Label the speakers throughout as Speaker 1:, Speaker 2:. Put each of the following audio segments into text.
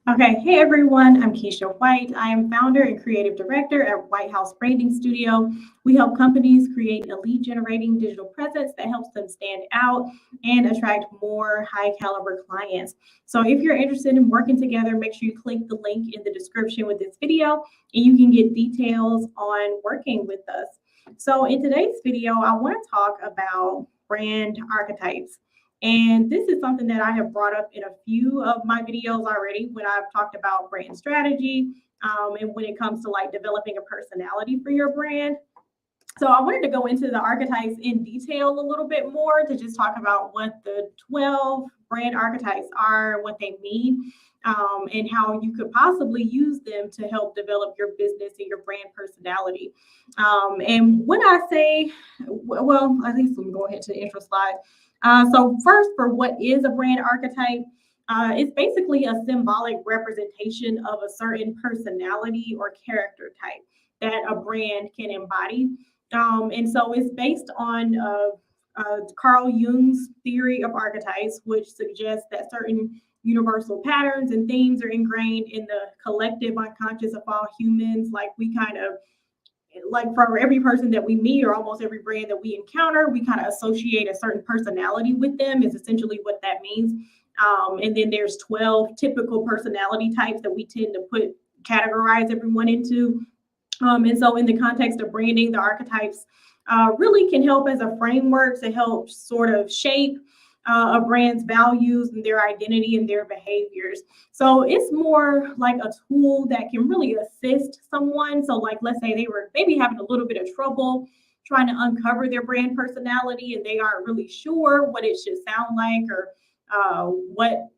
Speaker 1: Okay, hey everyone, I'm Keisha White. I am founder and creative director at White House Branding Studio. We help companies create a lead generating digital presence that helps them stand out and attract more high caliber clients. So, if you're interested in working together, make sure you click the link in the description with this video and you can get details on working with us. So, in today's video, I want to talk about brand archetypes. And this is something that I have brought up in a few of my videos already when I've talked about brand strategy and when it comes to like developing a personality for your brand. So I wanted to go into the archetypes in detail a little bit more to just talk about what the 12 brand archetypes are, what they mean, and how you could possibly use them to help develop your business and your brand personality. And when I say, well, at least let me go ahead to the intro slide. So first, for what is a brand archetype? It's basically a symbolic representation of a certain personality or character type that a brand can embody. And so it's based on Carl Jung's theory of archetypes, which suggests that certain universal patterns and themes are ingrained in the collective unconscious of all humans. Like we kind of like for every person that we meet or almost every brand that we encounter, we kind of associate a certain personality with them is essentially what that means. And then there's 12 typical personality types that we tend to categorize everyone into. And so in the context of branding, the archetypes really can help as a framework to help sort of shape a brand's values and their identity and their behaviors. So it's more like a tool that can really assist someone. So like, let's say they were maybe having a little bit of trouble trying to uncover their brand personality and they aren't really sure what it should sound like or what,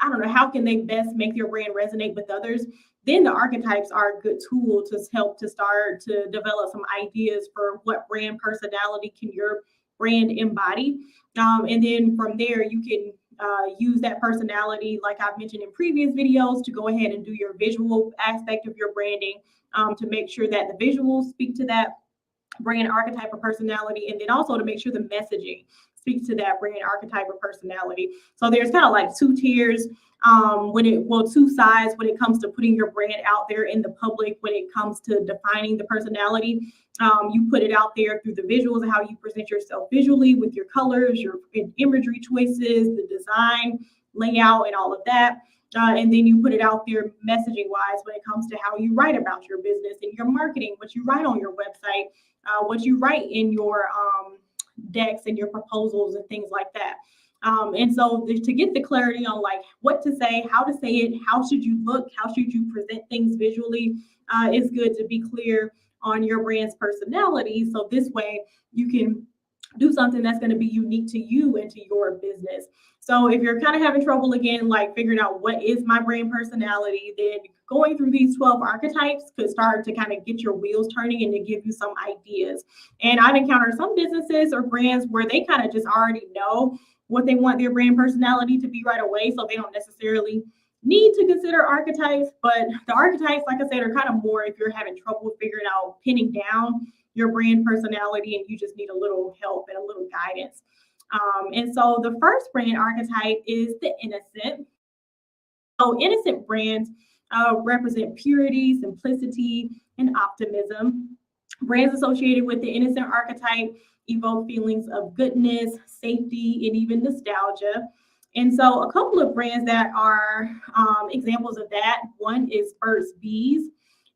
Speaker 1: I don't know, how can they best make their brand resonate with others? Then the archetypes are a good tool to help to start to develop some ideas for what brand personality can your brand embody. And then from there, you can use that personality, like I've mentioned in previous videos, to go ahead and do your visual aspect of your branding to make sure that the visuals speak to that brand archetype of personality, and then also to make sure the messaging speaks to that brand archetype of personality. So there's kind of like two tiers two sides when it comes to putting your brand out there in the public. When it comes to defining the personality, you put it out there through the visuals and how you present yourself visually with your colors, your imagery choices, the design, layout, and all of that. And then you put it out there messaging wise when it comes to how you write about your business and your marketing, what you write on your website, what you write in your decks and your proposals and things like that. And so to get the clarity on like what to say, how to say it, how should you look, how should you present things visually, it's good to be clear on your brand's personality. So this way you can do something that's going to be unique to you and to your business. So if you're kind of having trouble again, like figuring out what is my brand personality, then going through these 12 archetypes could start to kind of get your wheels turning and to give you some ideas. And I've encountered some businesses or brands where they kind of just already know what they want their brand personality to be right away. So they don't necessarily need to consider archetypes, but the archetypes, like I said, are kind of more if you're having trouble figuring out pinning down your brand personality and you just need a little help and a little guidance. And so the first brand archetype is the innocent. So innocent brands represent purity, simplicity, and optimism. Brands associated with the innocent archetype evoke feelings of goodness, safety, and even nostalgia. And so a couple of brands that are examples of that, one is Burt's Bees.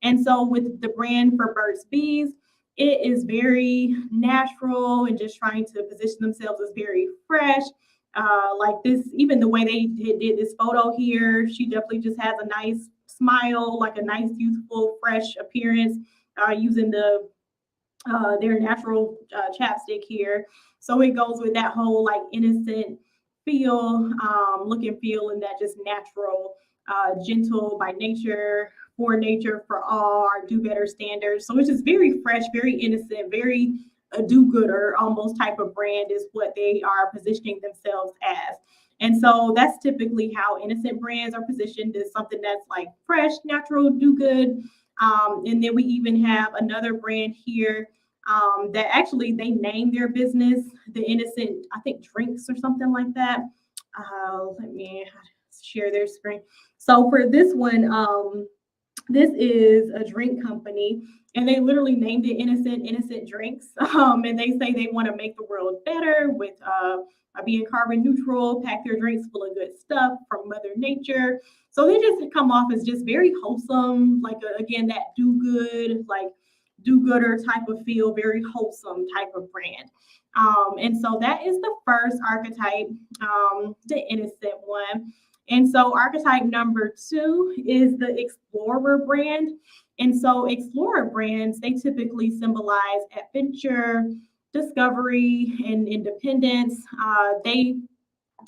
Speaker 1: And so with the brand for Burt's Bees, it is very natural and just trying to position themselves as very fresh. Like this, even the way they did this photo here, she definitely just has a nice smile, like a nice, youthful, fresh appearance using their natural chapstick here. So it goes with that whole like innocent feel, look and feel, and that just natural, gentle by nature, for nature, for all, our do better standards. So it's just very fresh, very innocent, very a do-gooder almost type of brand is what they are positioning themselves as. And so that's typically how innocent brands are positioned, as something that's like fresh, natural, do good. And then we even have another brand here that actually they name their business the Innocent, I think, Drinks or something like that. Let me share their screen. So for this one, this is a drink company, and they literally named it Innocent Drinks. And they say they want to make the world better with being carbon neutral, pack their drinks full of good stuff from Mother Nature. So they just come off as just very wholesome, like again, that do-gooder type of feel, very wholesome type of brand. And so that is the first archetype, the innocent one. And so archetype number 2 is the explorer brand. And so explorer brands, they typically symbolize adventure, discovery, and independence. They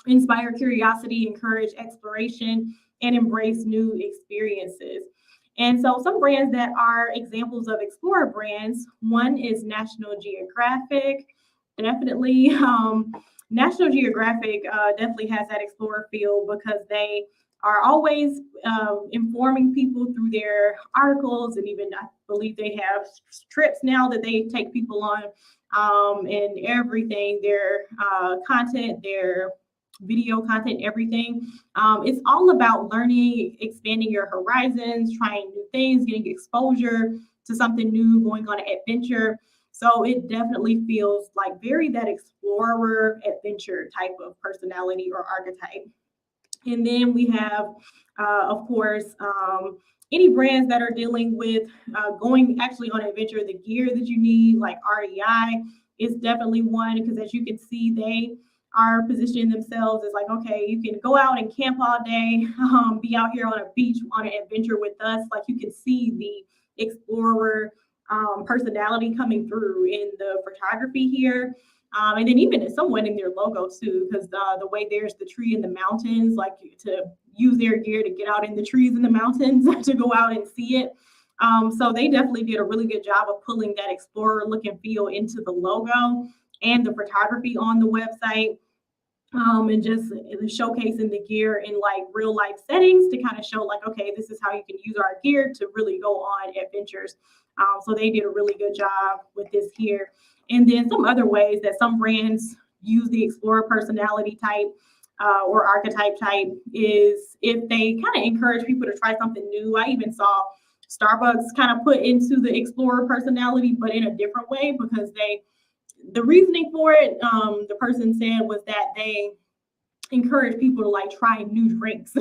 Speaker 1: inspire curiosity, encourage exploration, and embrace new experiences. And so some brands that are examples of explorer brands, one is National Geographic, definitely. National Geographic definitely has that explorer feel because they are always informing people through their articles, and even I believe they have trips now that they take people on, and everything, their content, their video content, everything. It's all about learning, expanding your horizons, trying new things, getting exposure to something new, going on an adventure. So it definitely feels like very that explorer adventure type of personality or archetype. And then we have, of course, any brands that are dealing with going actually on an adventure, the gear that you need, like REI is definitely one, because as you can see, they are positioning themselves as like, okay, you can go out and camp all day, be out here on a beach on an adventure with us. Like you can see the explorer personality coming through in the photography here. And then even someone in their logo too, because the way there's the tree in the mountains, like to use their gear to get out in the trees in the mountains to go out and see it. So they definitely did a really good job of pulling that explorer look and feel into the logo and the photography on the website. And just showcasing the gear in like real life settings to kind of show like, okay, this is how you can use our gear to really go on adventures. So they did a really good job with this here. And then some other ways that some brands use the explorer personality type or archetype type is if they kind of encourage people to try something new. I even saw Starbucks kind of put into the explorer personality, but in a different way, because the reasoning for it, the person said, was that they encourage people to like try new drinks.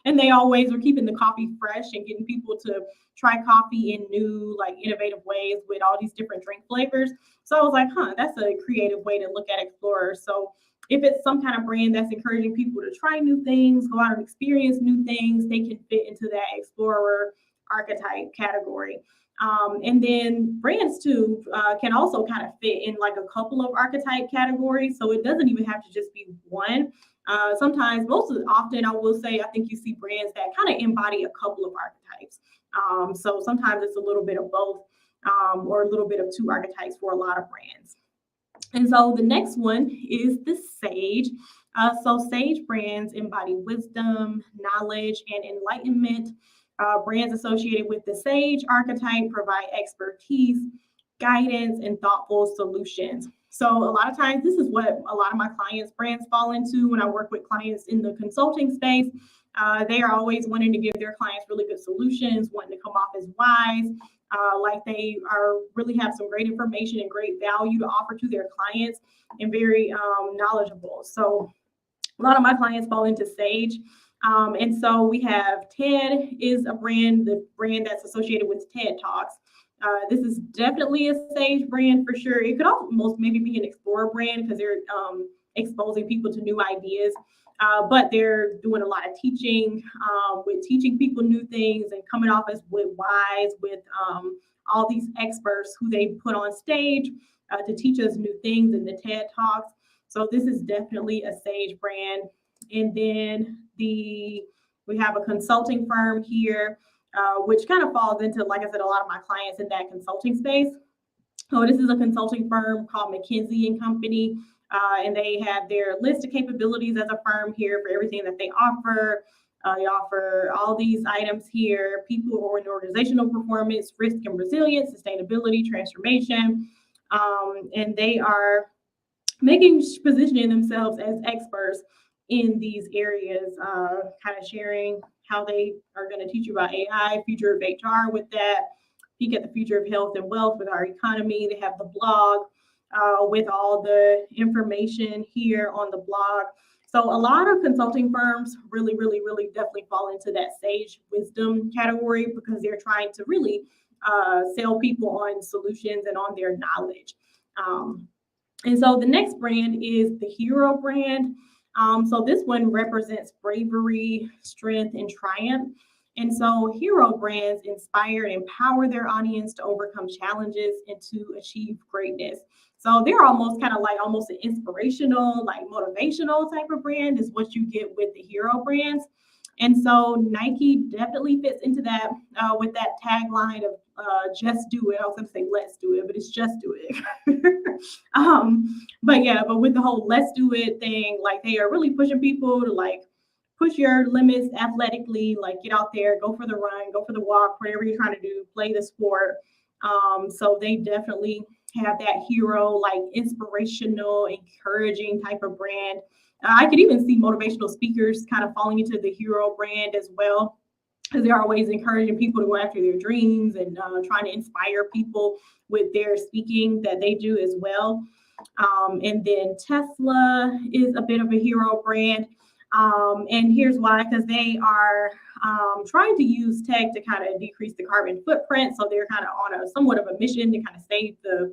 Speaker 1: And they always were keeping the coffee fresh and getting people to try coffee in new, like innovative ways with all these different drink flavors. So I was like, that's a creative way to look at explorers. So if it's some kind of brand that's encouraging people to try new things, go out and experience new things, they can fit into that explorer archetype category. And then brands too can also kind of fit in like a couple of archetype categories. So it doesn't even have to just be one. Sometimes, often, I will say, I think you see brands that kind of embody a couple of archetypes. So sometimes it's a little bit of both, or a little bit of two archetypes for a lot of brands. And so the next one is the Sage. So Sage brands embody wisdom, knowledge, and enlightenment. Brands associated with the Sage archetype provide expertise, guidance, and thoughtful solutions. So a lot of times, this is what a lot of my clients' brands fall into when I work with clients in the consulting space. They are always wanting to give their clients really good solutions, wanting to come off as wise, like they are really have some great information and great value to offer to their clients, and very knowledgeable. So a lot of my clients fall into Sage. And so we have TED is a brand, the brand that's associated with TED Talks. This is definitely a Sage brand for sure. It could almost maybe be an Explorer brand because they're exposing people to new ideas. But they're doing a lot of teaching, with teaching people new things and coming off as wise with all these experts who they put on stage to teach us new things in the TED Talks. So this is definitely a Sage brand. And then we have a consulting firm here, which kind of falls into, like I said, a lot of my clients in that consulting space. So this is a consulting firm called McKinsey and Company. And they have their list of capabilities as a firm here for everything that they offer. They offer all these items here: people or organizational performance, risk and resilience, sustainability, transformation. And they are positioning themselves as experts in these areas, kind of sharing how they are going to teach you about AI, future of HR with that, peek at the future of health and wealth with our economy. They have the blog with all the information here on the blog. So a lot of consulting firms really, really, really definitely fall into that sage wisdom category because they're trying to really sell people on solutions and on their knowledge. And so the next brand is the Hero brand. So this one represents bravery, strength, and triumph. And so hero brands inspire and empower their audience to overcome challenges and to achieve greatness. So they're almost kind of like almost an inspirational, like motivational type of brand is what you get with the hero brands. And so Nike definitely fits into that with that tagline of just do it. I was going to say let's do it, but it's just do it. But yeah, but with the whole let's do it thing, like they are really pushing people to like push your limits athletically, like get out there, go for the run, go for the walk, whatever you're trying to do, play the sport. So they definitely have that hero, like inspirational, encouraging type of brand. I could even see motivational speakers kind of falling into the hero brand as well, because they're always encouraging people to go after their dreams and trying to inspire people with their speaking that they do as well. And then Tesla is a bit of a hero brand. And here's why, because they are trying to use tech to kind of decrease the carbon footprint. So they're kind of on a somewhat of a mission to kind of save the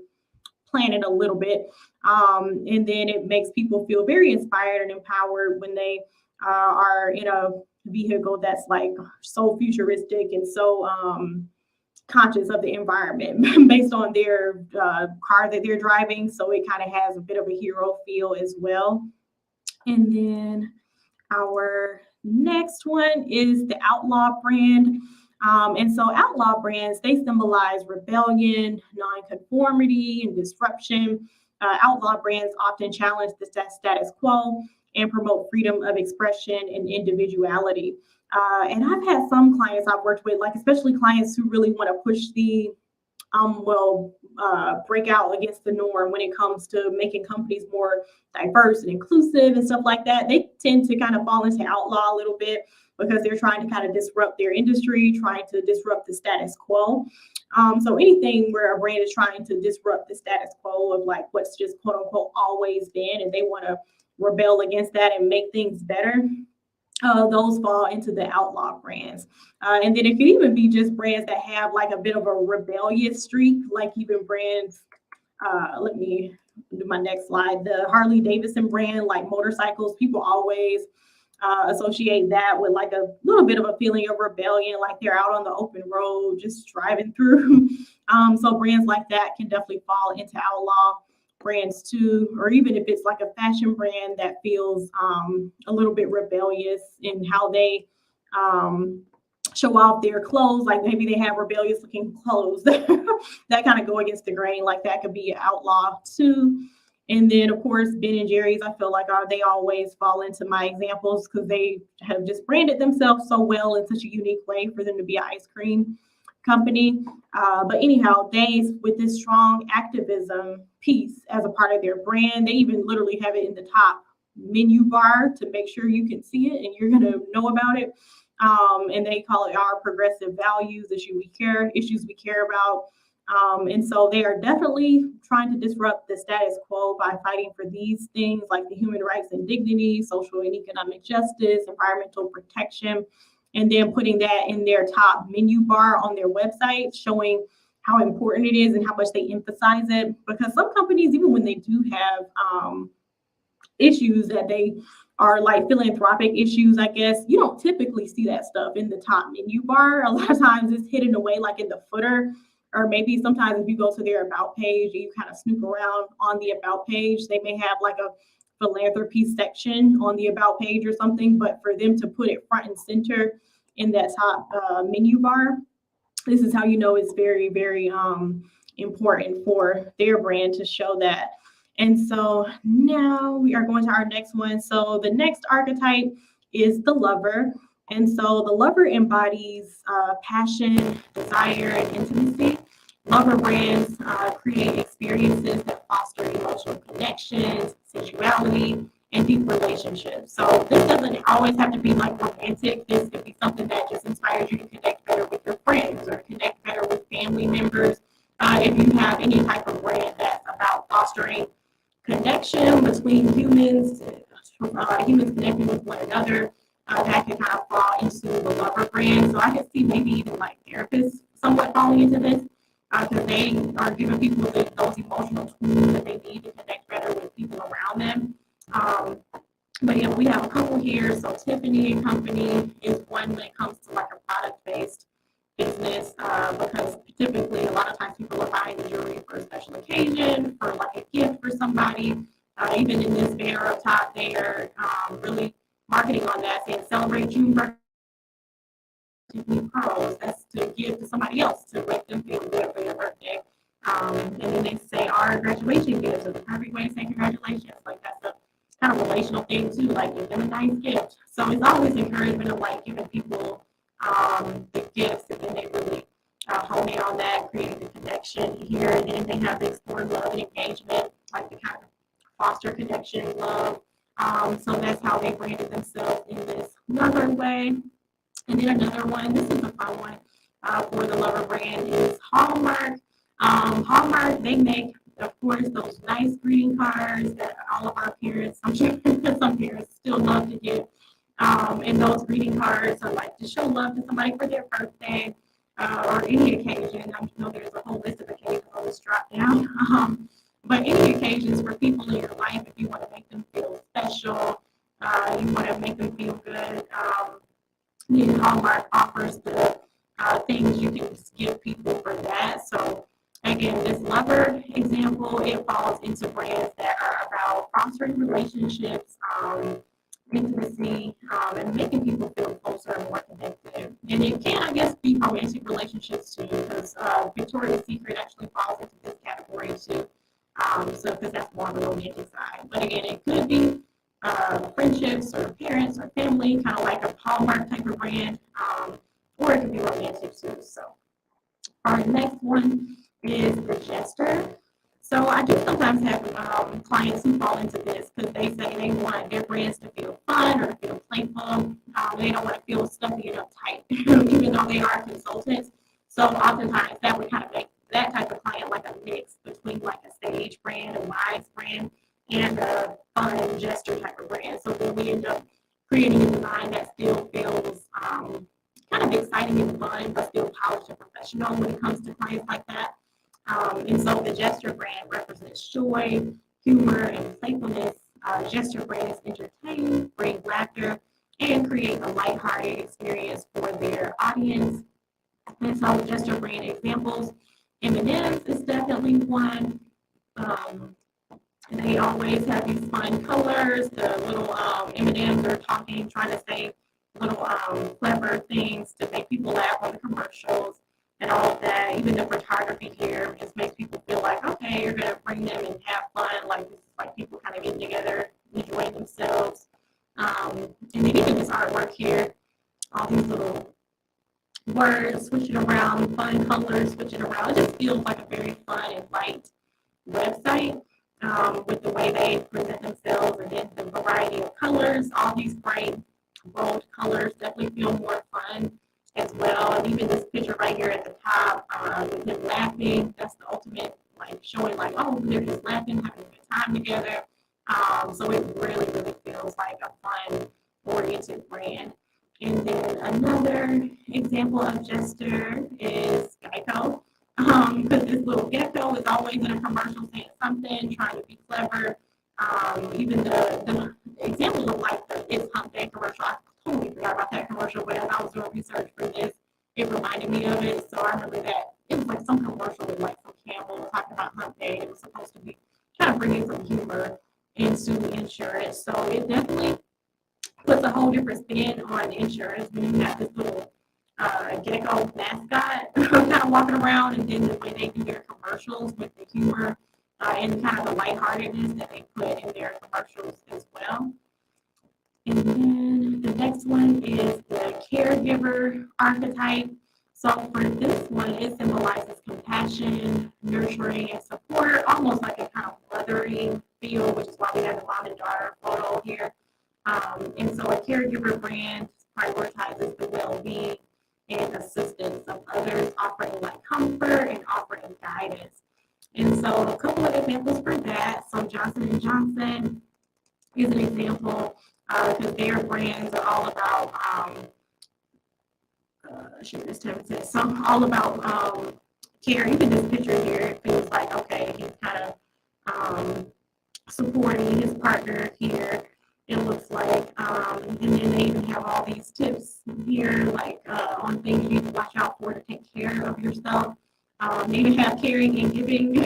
Speaker 1: planet a little bit. And then it makes people feel very inspired and empowered when they are in a vehicle that's like so futuristic and so conscious of the environment based on their car that they're driving. So it kind of has a bit of a hero feel as well. And then our next one is the Outlaw brand. And so outlaw brands, they symbolize rebellion, nonconformity, and disruption. Outlaw brands often challenge the status quo and promote freedom of expression and individuality. And I've had some clients I've worked with, like especially clients who really want to push the break out against the norm when it comes to making companies more diverse and inclusive and stuff like that. They tend to kind of fall into outlaw a little bit because they're trying to kind of disrupt their industry, trying to disrupt the status quo. So anything where a brand is trying to disrupt the status quo of like what's just quote unquote always been, and they want to rebel against that and make things better, those fall into the outlaw brands. And then it could even be just brands that have like a bit of a rebellious streak, like even brands, let me do my next slide, the Harley Davidson brand, like motorcycles, people always associate that with like a little bit of a feeling of rebellion, like they're out on the open road, just driving through. So brands like that can definitely fall into outlaw brands too, or even if it's like a fashion brand that feels a little bit rebellious in how they show off their clothes, like maybe they have rebellious looking clothes that kind of go against the grain, like that could be an outlaw too. And then of course Ben and Jerry's, I feel like they always fall into my examples because they have just branded themselves so well in such a unique way for them to be an ice cream company. But anyhow, they, with this strong activism piece as a part of their brand, they even literally have it in the top menu bar to make sure you can see it and you're going to know about it. And they call it our progressive values, issues we care about. And so they are definitely trying to disrupt the status quo by fighting for these things like the human rights and dignity, social and economic justice, environmental protection, and then putting that in their top menu bar on their website, showing how important it is and how much they emphasize it. Because some companies, even when they do have issues that they are like philanthropic issues, I guess, you don't typically see that stuff in the top menu bar. A lot of times it's hidden away like in the footer, or maybe sometimes if you go to their about page and you kind of snoop around on the about page, they may have like a philanthropy section on the about page or something, but for them to put it front and center in that top menu bar, this is how you know it's very, very important for their brand to show that. And so now we are going to our next one. So the next archetype is the lover. And so the lover embodies passion, desire, and intimacy. Lover brands create experiences that foster emotional connections, sensuality, and deep relationships. So this doesn't always have to be like romantic. This could be something that just inspires you to connect better with your friends or connect better with family members. If you have any type of brand that's about fostering connection between humans, humans connecting with one another, that can kind of fall into the lover brand. So I could see maybe even like therapists somewhat falling into this because they are giving people those emotional tools that they need to connect better with people around them. Um, but yeah, we have a couple here. So Tiffany and Company is one when it comes to like a product-based business because typically a lot of times people are buying the jewelry for a special occasion, for like a gift for somebody. Even in this banner up top, they are really marketing on that, saying celebrate June birthday. Tiffany pearls. That's to give to somebody else to make them feel good for their birthday. And then they say our graduation gifts are the perfect way to say congratulations. Like that's a kind of relational thing too. Like give them a nice gift. So it's always encouragement of like giving people the gifts, and then they really hone in on that, creating the connection here. And then they have the explore love and engagement, like the kind of foster connection, love. So that's how they branded themselves in this another way. And then another one, this is a fun one for the lover brand, is Hallmark. Hallmark, they make, of course, those nice greeting cards that all of our parents, I'm sure some parents still love to give. And those greeting cards are like to show love to somebody for their birthday or any occasion. I know there's a whole list of occasions on this drop down. But any occasions for people in your life, if you want to make them feel special, you want to make them feel good. Hallmark offers the things you can give people for that. So again, this lover example, it falls into brands that are about fostering relationships, intimacy, and making people feel closer and more connected. And it can, I guess, be romantic relationships too, because Victoria's Secret actually falls into this category too. So because that's more on the romantic side. But again, it could be friendships or parents or family, kind of like a Hallmark type of brand, or it could be romantic too. So our next one is the Jester. So I do sometimes have clients who fall into this because they say they want their brands to feel fun or feel playful. They don't want to feel stuffy and uptight, even though they are consultants. So oftentimes that would kind of make that type of client like a mix between like a stage brand, a wise brand, and a fun gesture type of brand. So then we end up creating a design that still feels kind of exciting and fun, but still polished and professional when it comes to clients like that. And so the gesture brand represents joy, humor, and playfulness. Gesture brands entertain, bring laughter, and create a lighthearted experience for their audience. And so gesture brand examples, M&M's is definitely one. They always have these fun colors. The little M&Ms are talking, trying to say little clever things to make people laugh on the commercials and all of that. Even the photography here just makes people feel like, okay, you're going to bring them and have fun. Like this is like people kind of getting together, enjoying themselves. And then even this artwork here, all these little words switching around, fun colors switching around. It just feels like a very fun and light website with the way they present themselves, and then the variety of colors. All these bright, bold colors definitely feel more fun as well. And even this picture right here at the top with them laughing, that's the ultimate, like showing like, oh, they're just laughing, having a good time together. So it really, really feels like a fun, oriented brand. And then another example of gesture is Geico. Because this little gecko is always in a commercial saying something, trying to be clever. Even the example of like the It's Hump Day commercial, I totally forgot about that commercial, but as I was doing research for this, it reminded me of it. So I remember that it was like some commercial with like some camel talking about Hump Day. It was supposed to be kind of bringing some humor into insurance. So it definitely puts a whole different spin on insurance when you have this little gecko mascot kind of walking around, and then the way they do their commercials with the humor and kind of the lightheartedness that they put in their commercials as well. And then the next one is the caregiver archetype. So for this one, it symbolizes compassion, nurturing, and support, almost like a kind of mothering feel, which is why we have the mom and daughter photo here. And so a caregiver brand prioritizes the well-being and assistance of others, offering like comfort and offering guidance. And so a couple of examples for that. So Johnson & Johnson is an example because their brands are all about, all about care. Even this picture here, it feels like, okay, he's kind of supporting his partner here. It looks like, and then they even have all these tips here, like on things you need to watch out for to take care of yourself. They even have caring and giving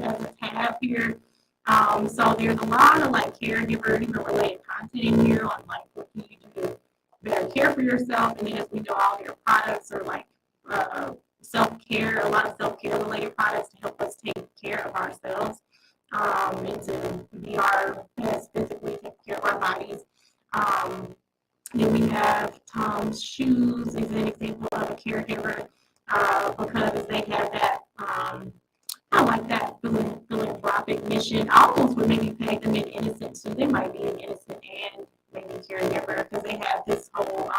Speaker 1: as a tab here. So there's a lot of like caregiver related content in here on like what can you do to better care for yourself. And then as we know, all their products are like self-care, a lot of self-care related products to help us take care of ourselves. And to be our best physically, take care of our bodies. Then we have Tom's Shoes is an example of a caregiver because they have that, I like that philanthropic mission. I almost would maybe peg them in innocent, so they might be an innocent and maybe caregiver because they have this whole,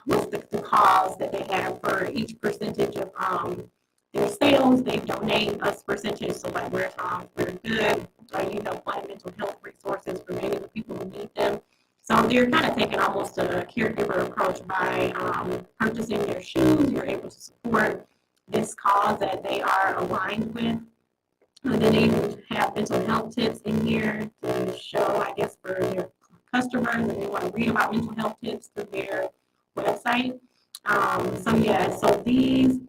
Speaker 1: what's the cause that they have for each percentage of their sales, they donate us percentage. So like we're good, you help find mental health resources for many of the people who need them. So they're kind of taking almost a caregiver approach by purchasing their shoes. You're able to support this cause that they are aligned with. And then they even have mental health tips in here to show, I guess, for their customers, and they want to read about mental health tips through their website. So these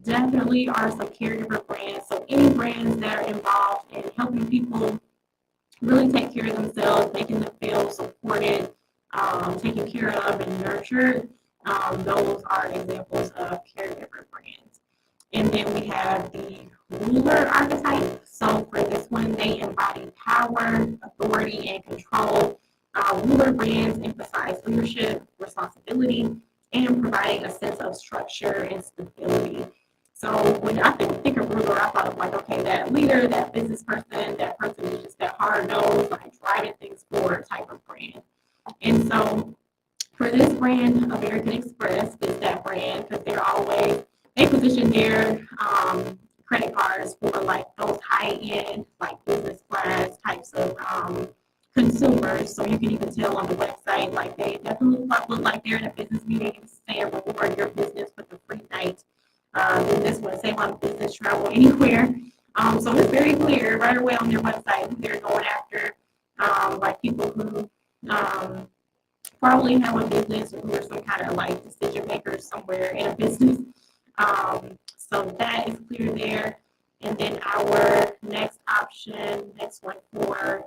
Speaker 1: definitely are some caregiver brands. So any brands that are involved in helping people really take care of themselves, making them feel supported, taken care of and nurtured, those are examples of caregiver brands. And then we have the ruler archetype. So for this one, they embody power, authority, and control. Ruler brands emphasize leadership, responsibility, and providing a sense of structure and stability. So when I think of ruler, I thought of like, okay, that leader, that business person, that person is just that hard-nosed, like driving things forward type of brand. And so for this brand, American Express is that brand because they position their credit cards for like those high-end, like business class types of consumers. So you can even tell on the website, like they definitely look like they're in a business meeting saying reward your business with a free night. And this one, save on business travel anywhere. So it's very clear right away on their website who they're going after, like people who probably have a business or who are some kind of like decision makers somewhere in a business. So that is clear there. And then our next one for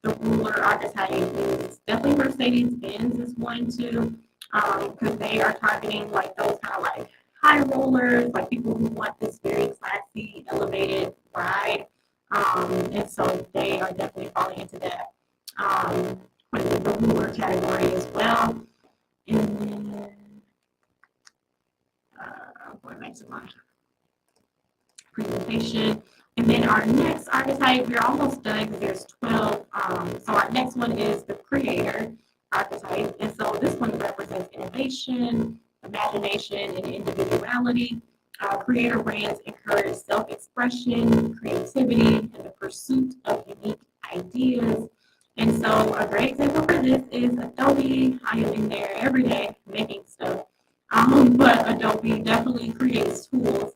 Speaker 1: the ruler archetype is definitely Mercedes-Benz is one too, because they are targeting like those kind of like high rollers, like people who want this very classy, elevated ride. And so they are definitely falling into that the ruler category as well. And then I'm going back to my presentation. And then our next archetype, we're almost done because there's 12. So our next one is the creator archetype. And so this one represents innovation, imagination, and individuality. Creator brands encourage self-expression, creativity, and the pursuit of unique ideas. And so a great example for this is Adobe. I am in there every day making stuff. But Adobe definitely creates tools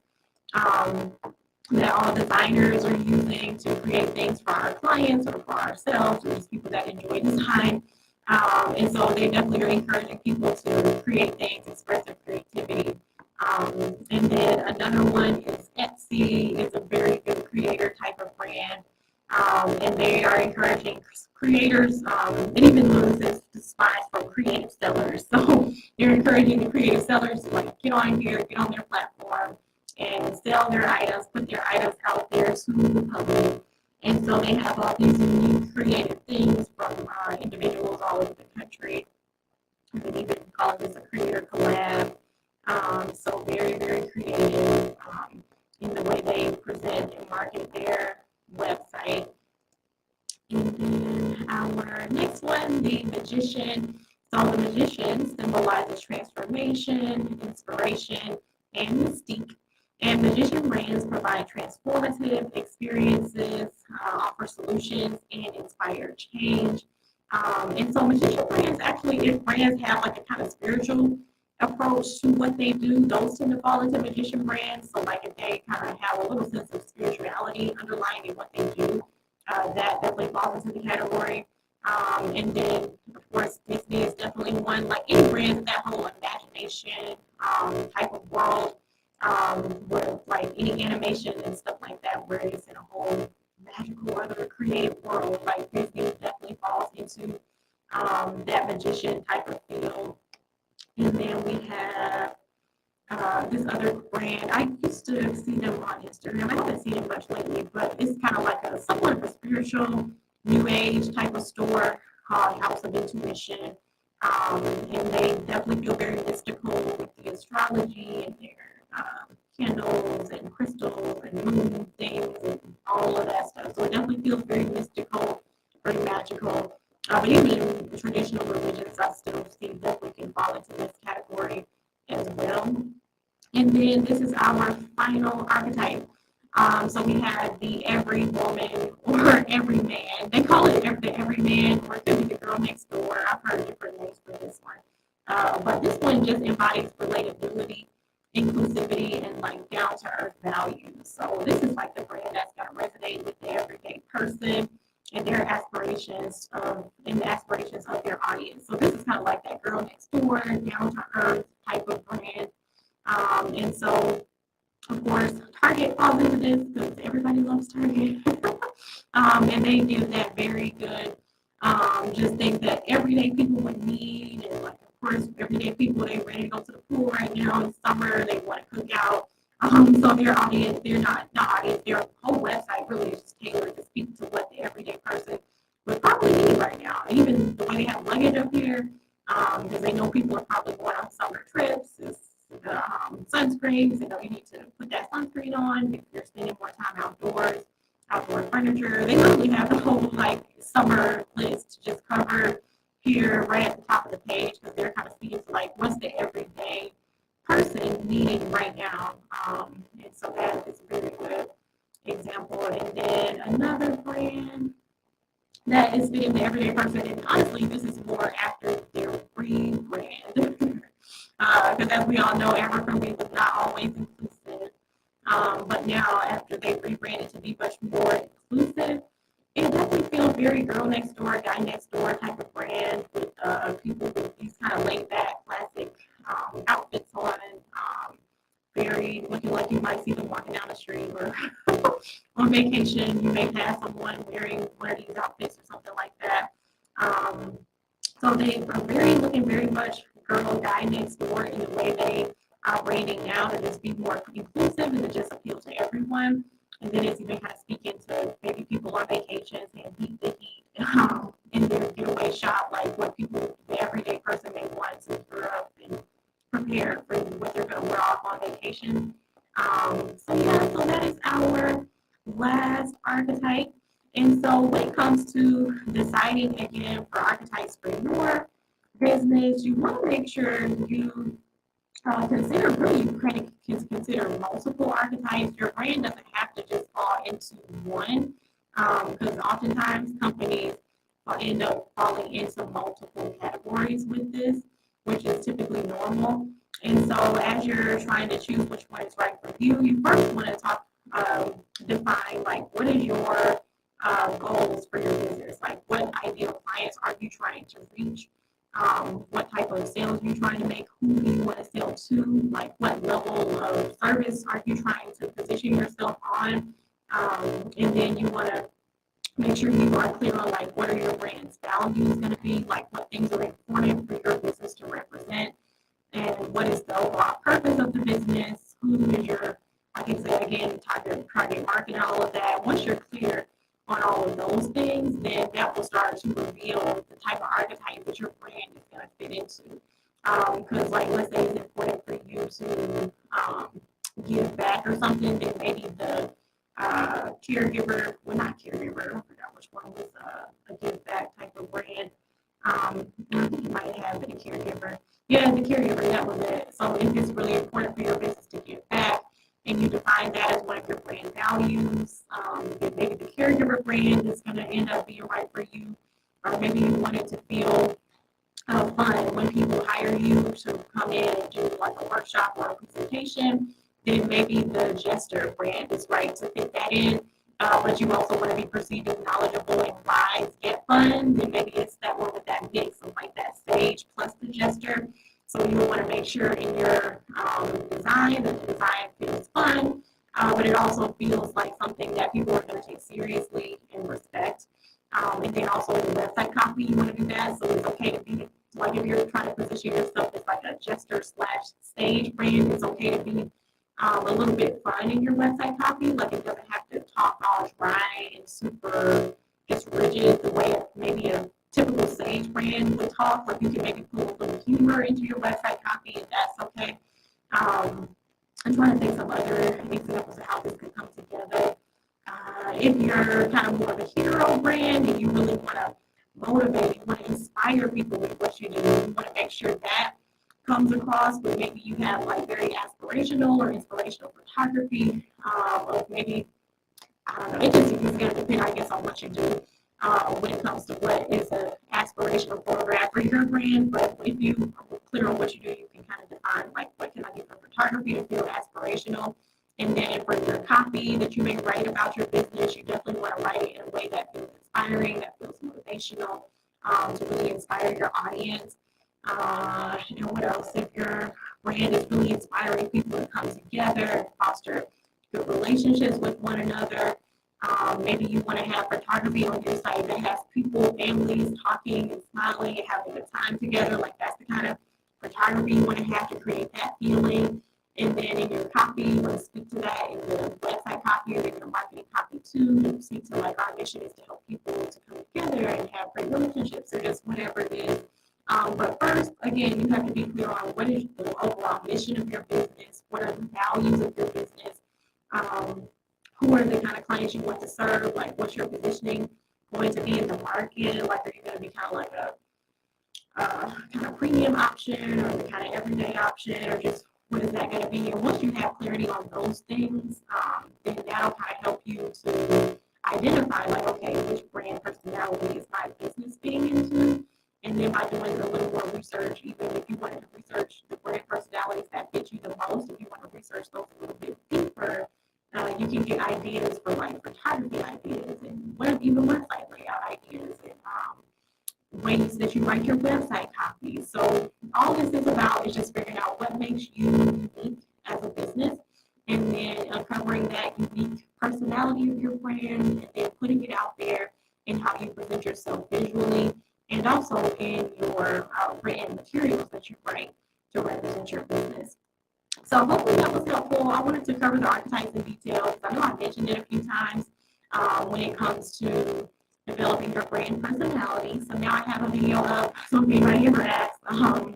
Speaker 1: that all designers are using to create things for our clients or for ourselves or just people that enjoy design. And so they definitely are encouraging people to create things, express their creativity. And then another one is Etsy. It's a very good creator type of brand. And they are encouraging creators, and even loses the spies from creative sellers. So they're encouraging the creative sellers to like get on here, get on their platform, and sell their items, put their items out there to the public. And so they have all these unique creative things from individuals all over the country. And they even call this a creator collab. So very, very creative in the way they present and market their website. transformation, inspiration, and mystique. And magician brands provide transformative experiences, offer solutions, and inspire change. And so magician brands actually, if brands have like a kind of spiritual approach to what they do, those tend to fall into magician brands. So like if they kind of have a little sense of spirituality underlying in what they do, that definitely falls into the category. And then of course Disney is definitely one, like any brand, that whole imagination type of world, with like any animation and stuff like that, where it's in a whole magical or other creative world, like Disney definitely falls into that magician type of feel. And then we have this other brand. I used to see them on Instagram. I haven't seen it much lately, but it's kind of like a somewhat of a spiritual, new age type of store called House of Intuition. And they definitely feel very mystical with the astrology and their candles and crystals and moon things and all of that stuff. So it definitely feels very mystical, very magical. But even traditional religions, I still see definitely can fall into this category as well. And then this is our final archetype. So we have the every woman or every man. They call it the every man, or it could be the girl next door. I've heard different names for this one. But this one just embodies relatability, inclusivity, and like down to earth values. So this is like the brand that's going to resonate with the everyday person and their aspirations and the aspirations of their audience. So this is kind of like that girl next door, down to earth type of brand. And so, of course, Target falls into this because everybody loves Target. And they give that very good, just things that everyday people would need. And like, of course, everyday people, they're ready to go to the pool right now in summer. They want to cook out. So their audience, they're not audience, their whole website really is just tailored to speak to what the everyday person would probably need right now. Even the way they have luggage up here, because they know people are probably going on summer trips. Sunscreens, you need to put that sunscreen on if you're spending more time outdoors, outdoor furniture. They literally have the whole like summer list just covered here right at the top of the page, because they're kind of speaking to like what's the everyday person needing right now. And so that is a very good example. And then another brand that is fitting the everyday person, and honestly, this is more after their rebrand. Because as we all know, Abercrombie was not always inclusive. But now, after they rebranded to be much more inclusive, it definitely feels very girl next door, guy next door type of brand, with people with these kind of laid back, classic outfits on, very looking like you might see them walking down the street, or on vacation. You may pass someone wearing one of these outfits or something like that. So they are looking very much girl, guy next door in the way they are branding now, to just be more inclusive and to just appeal to everyone. And then it's even kind of speaking to maybe people on vacations and beat the heat in their getaway shop, like what people, the everyday person may want to gear up and prepare for what they're going to wear off on vacation. So that is our last archetype. And so when it comes to deciding again for archetypes for your business, you want to make sure you consider multiple archetypes. Your brand doesn't have to just fall into one, because oftentimes companies end up falling into multiple categories with this, which is typically normal. And so as you're trying to choose which one is right for you, you first want to define like what is your goals for your business, like what ideal clients are you trying to reach, what type of sales you're trying to make, who do you want to sell to, like what level of service are you trying to position yourself on, and then you want to make sure you are clear on like what are your brand's values going to be, like what things are important for your business to represent, and what is the overall purpose of the business, who is your, like I said again, target market, and all of that. Once you're clear on all of those things, then that will start to reveal the type of archetype that your brand is going to fit into. Because like let's say it's important for you to give back or something, then maybe the caregiver, well not caregiver, I forgot which one was a give back type of brand. I think you might have been a caregiver. Yeah, the caregiver, that was it. So if it's really important for your business to give back, and you define that as one of your brand values, then maybe the caregiver brand is going to end up being right for you, or maybe you want it to feel fun when people hire you to come in and do like a workshop or a presentation, then maybe the Jester brand is right to fit that in. But you also want to be perceived as knowledgeable and wise yet fun, then maybe it's that one with that mix of like that sage plus the Jester. So you want to make sure in your design that the design feels fun, but it also feels like something that people are going to take seriously and respect. And then also in the website copy, you want to do that. So it's okay to be like if you're trying to position yourself as like a Jester / stage brand, it's okay to be a little bit fun in your website copy. Like it doesn't have to talk all dry and super just rigid the way maybe a typical sage brand would talk. Like you can maybe put a little humor into your website copy, and that's okay. I'm trying to think some other examples of how this could come together. If you're kind of more of a hero brand and you really want to motivate, you want to inspire people with what you do, you want to make sure that comes across, but maybe you have like very aspirational or inspirational photography, or maybe, I don't know, it just is going to depend, I guess, on what you do when it comes to what is an aspirational photograph for your brand. But if you are clear on what you do, you can kind of define like what can I do for photography to feel aspirational. And then for your copy that you may write about your business, you definitely want to write it in a way that feels inspiring, that feels motivational, to really inspire your audience. And what else? If your brand is really inspiring people to come together and foster good relationships with one another, maybe you want to have photography on your site that has people, families talking and smiling and having a good time together. Like that's the kind of photography you want to have to create that feeling. And then in your copy, you want to speak to that in the website copy or in your marketing copy too. You speak to like our mission is to help people to come together and have great relationships or just whatever it is. But first, again, you have to be clear on what is the overall mission of your business, what are the values of your business, who are the kind of clients you want to serve, like what's your positioning going to be in the market, like are you going to be kind of like a kind of premium option or the kind of everyday option or just what is that going to be? And once you have clarity on those things, then that'll kind of help you to identify like, okay, which brand personality is my business fitting into? And then by doing a little more research, even if you wanted to research the brand personalities that fit you the most, if you want to research those a little bit deeper, you can get ideas for like photography ideas and even website layout ideas and ways that you write your website copy. So all this is about is just figuring out what makes you unique as a business and then uncovering that unique personality of your brand and then putting it out there in how you present yourself visually and also in your written materials that you write to represent your business. So hopefully that was helpful. I wanted to cover the archetypes in detail because I know I mentioned it a few times when it comes to developing your brand personality. So now I have a video up. So if anybody ever asks,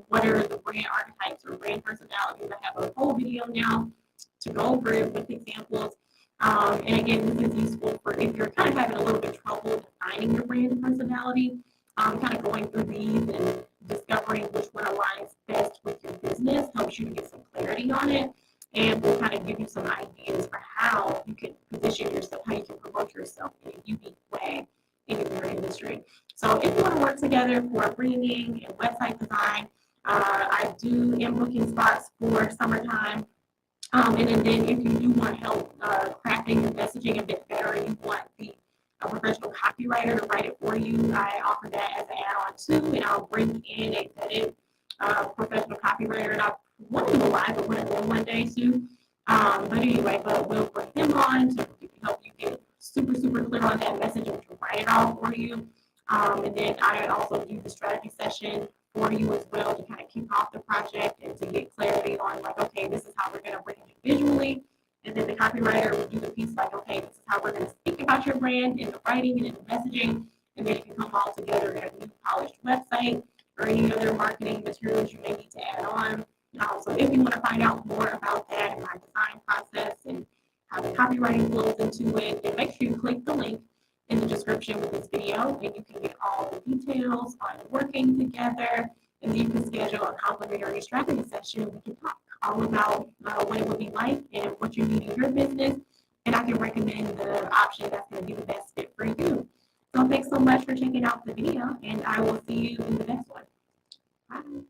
Speaker 1: what are the brand archetypes or brand personalities, I have a whole video now to go over it with examples. And again, this is useful for if you're kind of having a little bit of trouble defining your brand personality, kind of going through these and discovering which one aligns best with your business helps you to get some clarity on it. And will kind of give you some ideas for how you can position yourself, how you can promote yourself in a unique way in your industry. So if you want to work together for branding and website design, I am booking spots for summertime. And then if you do want help crafting your messaging a bit better and you want a professional copywriter to write it for you, I offer that as an add-on too, and I'll bring in a vetted professional copywriter, and I want to go live with one of them one day too. But we'll bring them on to help you get super clear on that message and to write it all for you. And then I also do the strategy session for you as well to kind of kick off the project and to get clarity on like, okay, this is how we're going to bring it visually. And then the copywriter will do the piece like, okay, this is how we're going to speak about your brand in the writing and in the messaging. And then it can come all together in a new polished website or any other marketing materials you may need to add on. So if you want to find out more about that and my design process and how the copywriting flows into it, then make sure you click the link in the description with this video and you can get all the details on working together and you can schedule a complimentary strategy session. We can talk. all about what it would be like and what you need in your business. And I can recommend the option that's going to be the best fit for you. So thanks so much for checking out the video, and I will see you in the next one. Bye.